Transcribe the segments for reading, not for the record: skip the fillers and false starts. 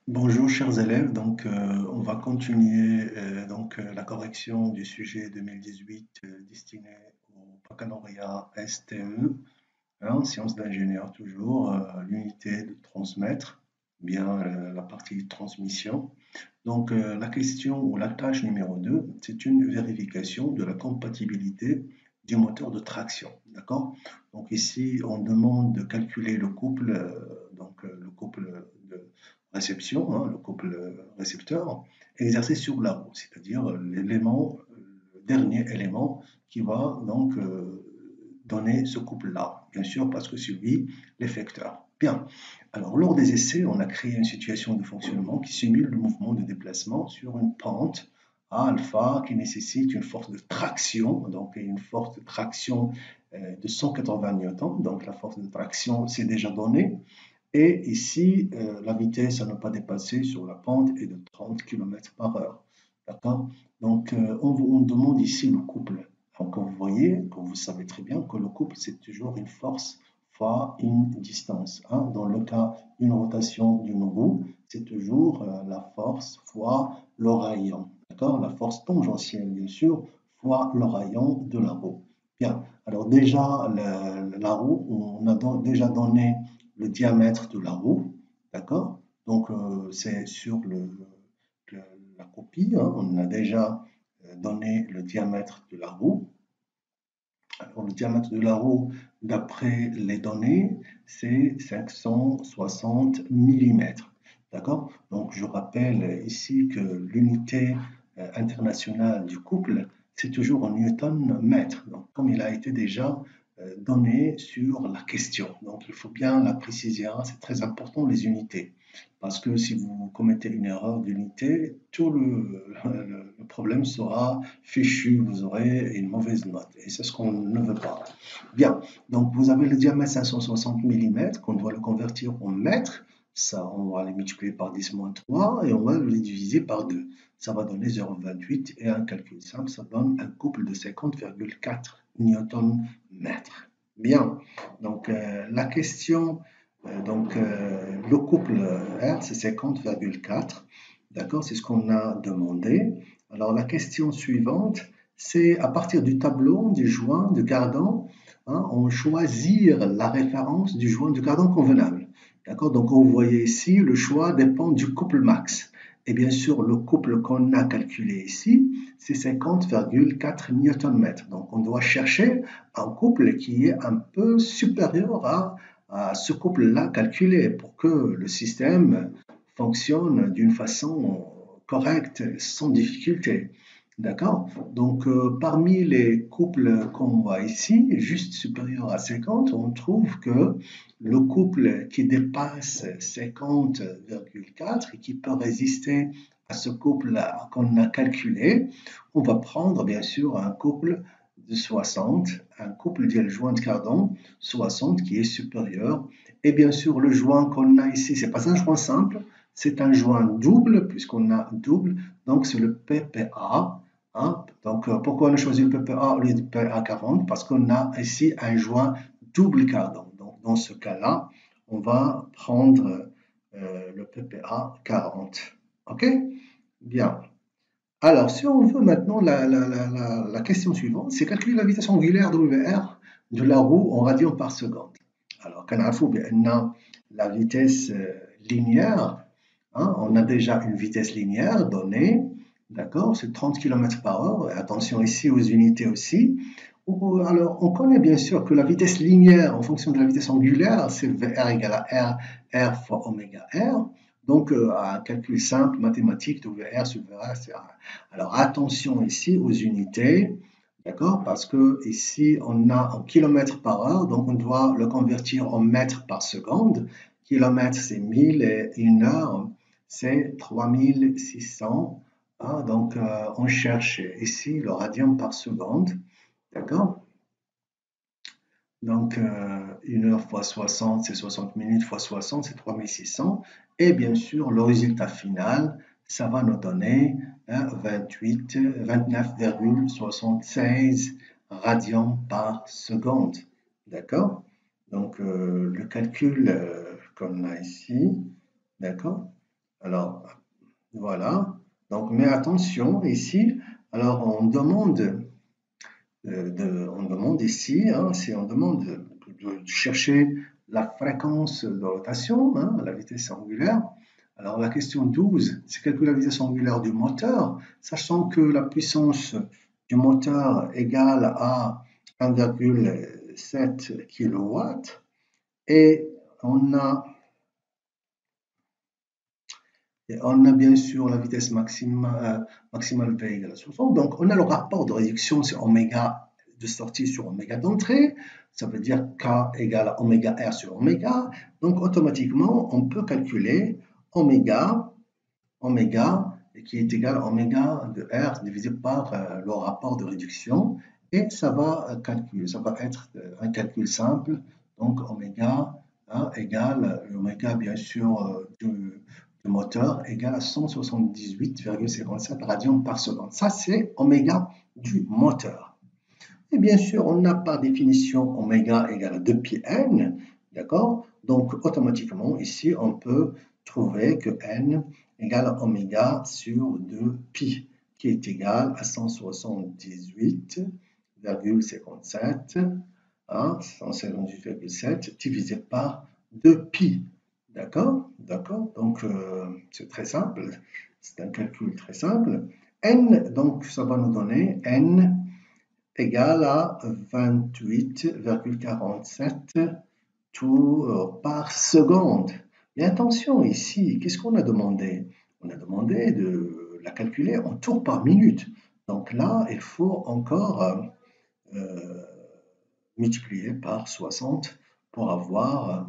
Bonjour chers élèves, on va continuer la correction du sujet 2018 destiné au baccalauréat STE, hein, sciences d'ingénieur toujours, l'unité de transmettre, la partie transmission. La question ou la tâche numéro 2, c'est une vérification de la compatibilité du moteur de traction, d'accord? Donc ici, on demande de calculer le couple, le couple de réception, hein, le couple récepteur, exercé sur la roue, c'est-à-dire l'élément, le dernier élément qui va donner ce couple-là, bien sûr, parce que c'est lui l'effecteur. Bien. Alors, lors des essais, on a créé une situation de fonctionnement qui simule le mouvement de déplacement sur une pente à alpha qui nécessite une force de traction, donc une force de traction de 180 newtons. Donc, la force de traction, c'est déjà donné. Et ici, la vitesse à ne pas dépasser sur la pente est de 30 km par heure. D'accord? On demande ici le couple. Donc, vous voyez, comme vous savez très bien, que le couple, c'est toujours une force fois une distance, hein. Dans le cas d'une rotation d'une roue, c'est toujours la force fois le rayon. D'accord? La force tangentielle, bien sûr, fois le rayon de la roue. Bien. Alors, déjà, la roue, on a déjà donné le diamètre de la roue, d'accord? C'est sur le- la copie, hein, on a déjà donné le diamètre de la roue. Alors, le diamètre de la roue, d'après les données, c'est 560 millimètres, d'accord? Donc, je rappelle ici que l'unité internationale du couple, c'est toujours en newton-mètre, donc comme il a été déjà donné sur la question. Donc, il faut bien la préciser, hein, c'est très important les unités. Parce que si vous commettez une erreur d'unité, tout le problème sera fichu, vous aurez une mauvaise note. Et c'est ce qu'on ne veut pas. Bien, donc vous avez le diamètre 560 mm, qu'on doit le convertir en mètres. Ça, on va le multiplier par 10-3 et on va le diviser par 2. Ça va donner 0,28 et un calcul simple, ça donne un couple de 50,4 Nm. Bien, la question, le couple R, c'est 50,4. D'accord, c'est ce qu'on a demandé. Alors la question suivante, c'est à partir du tableau du joint de cardan, hein, on choisit la référence du joint de cardan convenable. D'accord, donc vous voyez ici, le choix dépend du couple max. Et bien sûr, le couple qu'on a calculé ici, c'est 50,4 Nm. Donc on doit chercher un couple qui est un peu supérieur à ce couple-là calculé pour que le système fonctionne d'une façon correcte, sans difficulté. D'accord? Parmi les couples qu'on voit ici, juste supérieur à 50, on trouve que le couple qui dépasse 50,4 et qui peut résister à ce couple qu'on a calculé, on va prendre bien sûr un couple de 60, un couple de joint de cardan 60 qui est supérieur. Et bien sûr, le joint qu'on a ici, c'est pas un joint simple, c'est un joint double, puisqu'on a double, donc c'est le PPA. Hein. Pourquoi on a choisi le PPA au lieu du PA40? Parce qu'on a ici un joint double cardan. Donc, dans ce cas-là, on va prendre le PPA 40. OK? Bien. Alors, si on veut maintenant, la question suivante, c'est calculer la vitesse angulaire WR de la roue en radians par seconde. Alors, كنعرفوا بأن la vitesse linéaire, hein, on a déjà une vitesse linéaire donnée, d'accord, c'est 30 km par heure. Attention ici aux unités aussi. Alors, on connaît bien sûr que la vitesse linéaire en fonction de la vitesse angulaire, c'est VR égale à R fois oméga R. Donc, un calcul simple mathématique de VR sur VR, c'est R. Alors, attention ici aux unités, d'accord, parce que ici, on a en kilomètres par heure, donc on doit le convertir en mètres par seconde. Kilomètre, c'est 1000 et une heure, c'est 3600. Hein, on cherche ici le radian par seconde. D'accord? Une heure fois 60, c'est 60 minutes fois 60, c'est 3600. Et bien sûr, le résultat final, ça va nous donner 29,76 radians par seconde. D'accord? Le calcul qu'on a ici, d'accord? Alors, voilà. Donc, mais attention ici. Alors, on demande ici, hein, on demande de chercher la fréquence de rotation, hein, la vitesse angulaire. Alors, la question 12, c'est calculer la vitesse angulaire du moteur, sachant que la puissance du moteur égale à 1,7 kW et on a bien sûr la vitesse maximale V égale à 60. Donc, on a le rapport de réduction sur oméga de sortie sur oméga d'entrée. Ça veut dire K égale à oméga R sur oméga. Donc, automatiquement, on peut calculer oméga qui est égal à oméga de R divisé par le rapport de réduction. Et ça va être un calcul simple. Donc, oméga égale l'oméga, bien sûr, du moteur égale à 178,57 radians par seconde. Ça, c'est oméga du moteur. Et bien sûr, on a par définition oméga égale à 2πn, d'accord? Donc, automatiquement, ici, on peut trouver que n égale à oméga sur 2π, qui est égal à 178,57, hein, 178,7 divisé par 2π. D'accord? D'accord? Donc, c'est très simple. C'est un calcul très simple. N, donc, ça va nous donner n égale à 28,47 tours par seconde. Mais attention ici, qu'est-ce qu'on a demandé? On a demandé de la calculer en tours par minute. Donc là, il faut encore multiplier par 60 pour avoir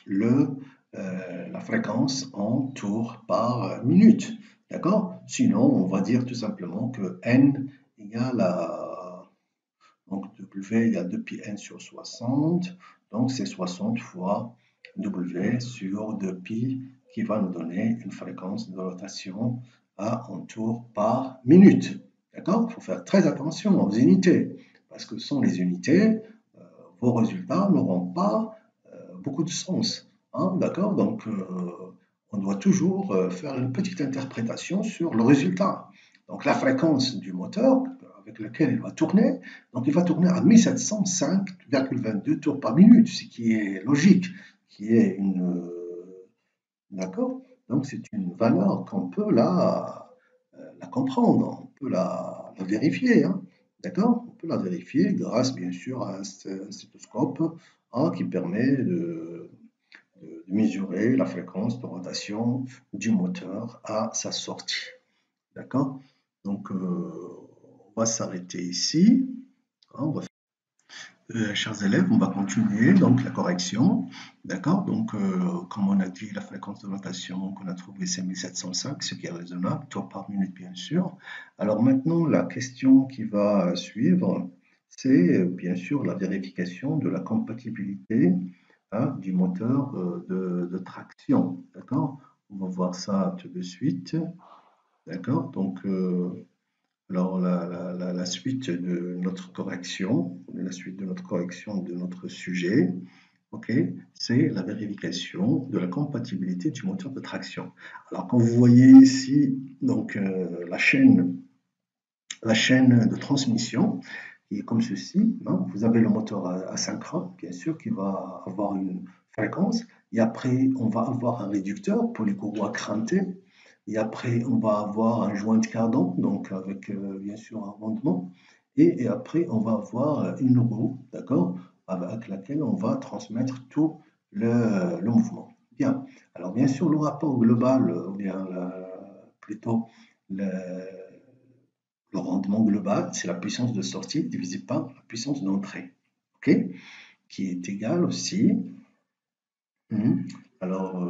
la fréquence en tours par minute. D'accord? Sinon, on va dire tout simplement que n égale à donc W égale 2πn sur 60, donc c'est 60 fois W sur 2π qui va nous donner une fréquence de rotation à en tours par minute. D'accord? Il faut faire très attention aux unités, parce que sans les unités, vos résultats n'auront pas beaucoup de sens. Hein? D'accord? Donc, on doit toujours faire une petite interprétation sur le résultat. Donc, la fréquence du moteur avec lequel il va tourner, donc il va tourner à 1705,22 tours par minute, ce qui est logique, qui est une... D'accord? Donc, c'est une valeur qu'on peut la comprendre, on peut la vérifier. Hein? D'accord? On peut la vérifier grâce, bien sûr, à un stéthoscope qui permet de mesurer la fréquence de rotation du moteur à sa sortie. D'accord? Donc, on va s'arrêter ici. Chers élèves, on va continuer donc la correction. D'accord? Donc, comme on a dit, la fréquence de rotation qu'on a trouvée, c'est 1705, ce qui est raisonnable, tours par minute, bien sûr. Alors maintenant, la question qui va suivre, c'est bien sûr la vérification de la compatibilité du moteur de traction. D'accord? On va voir ça tout de suite. D'accord? Donc, alors, la suite de notre correction, de notre sujet, okay, c'est la vérification de la compatibilité du moteur de traction. Alors, quand vous voyez ici donc, la chaîne de transmission, qui est comme ceci, hein, vous avez le moteur asynchrone, bien sûr, qui va avoir une fréquence, et après, on va avoir un réducteur pour les courroies crantées, et après, on va avoir un joint de cardan, donc avec bien sûr un rendement. Et après, on va avoir une roue, d'accord, avec laquelle on va transmettre tout le mouvement. Bien. Alors, bien sûr, le rapport global, ou bien plutôt le rendement global, c'est la puissance de sortie divisée par la puissance d'entrée, ok, qui est égale aussi. Alors,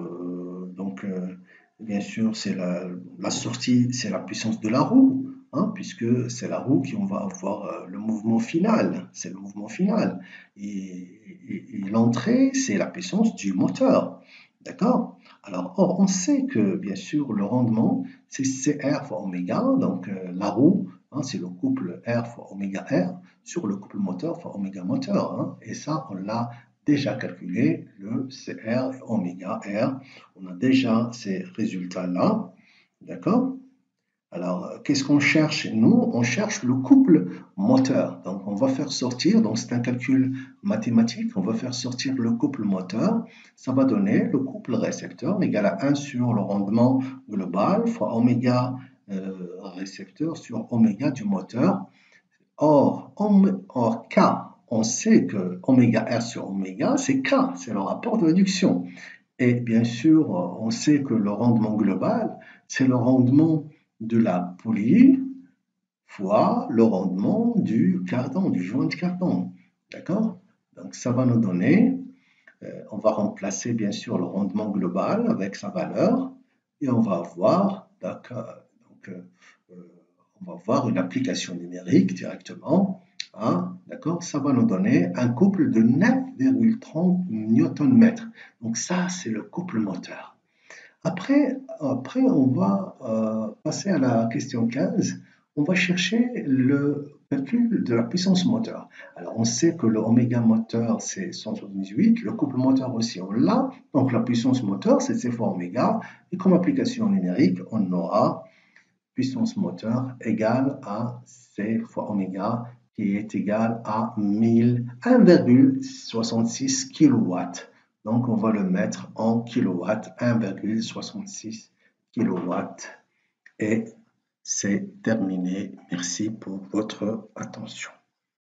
donc, bien sûr, c'est la sortie, c'est la puissance de la roue, hein, puisque c'est la roue qui on va avoir le mouvement final, c'est le mouvement final. Et l'entrée, c'est la puissance du moteur, d'accord? Alors, or, on sait que, bien sûr, le rendement, c'est CR fois oméga, donc la roue, hein, c'est le couple R fois oméga R sur le couple moteur fois oméga moteur, hein, et ça, on l'a déjà calculé le CR et oméga R. On a déjà ces résultats-là. D'accord? Alors, qu'est-ce qu'on cherche? Nous, on cherche le couple moteur. Donc, on va faire sortir, donc c'est un calcul mathématique, on va faire sortir le couple moteur. Ça va donner le couple récepteur égal à 1 sur le rendement global fois oméga récepteur sur oméga du moteur. Or, K, on sait que oméga R sur oméga, c'est K, c'est le rapport de réduction. Et bien sûr, on sait que le rendement global, c'est le rendement de la poulie fois le rendement du cardan, du joint de cardan. D'accord? Donc ça va nous donner, on va remplacer bien sûr le rendement global avec sa valeur et on va avoir, on va voir une application numérique directement. Hein, d'accord? Ça va nous donner un couple de 9,30 Nm. Donc ça, c'est le couple moteur. Après on va passer à la question 15. On va chercher le calcul de la puissance moteur. Alors, on sait que le oméga moteur, c'est 178. Le couple moteur aussi, on l'a. Donc, la puissance moteur, c'est C fois oméga. Et comme application numérique, on aura puissance moteur égale à C fois oméga, qui est égal à 1,66 kW. Donc, on va le mettre en kilowatts, 1,66 kW. Et c'est terminé. Merci pour votre attention.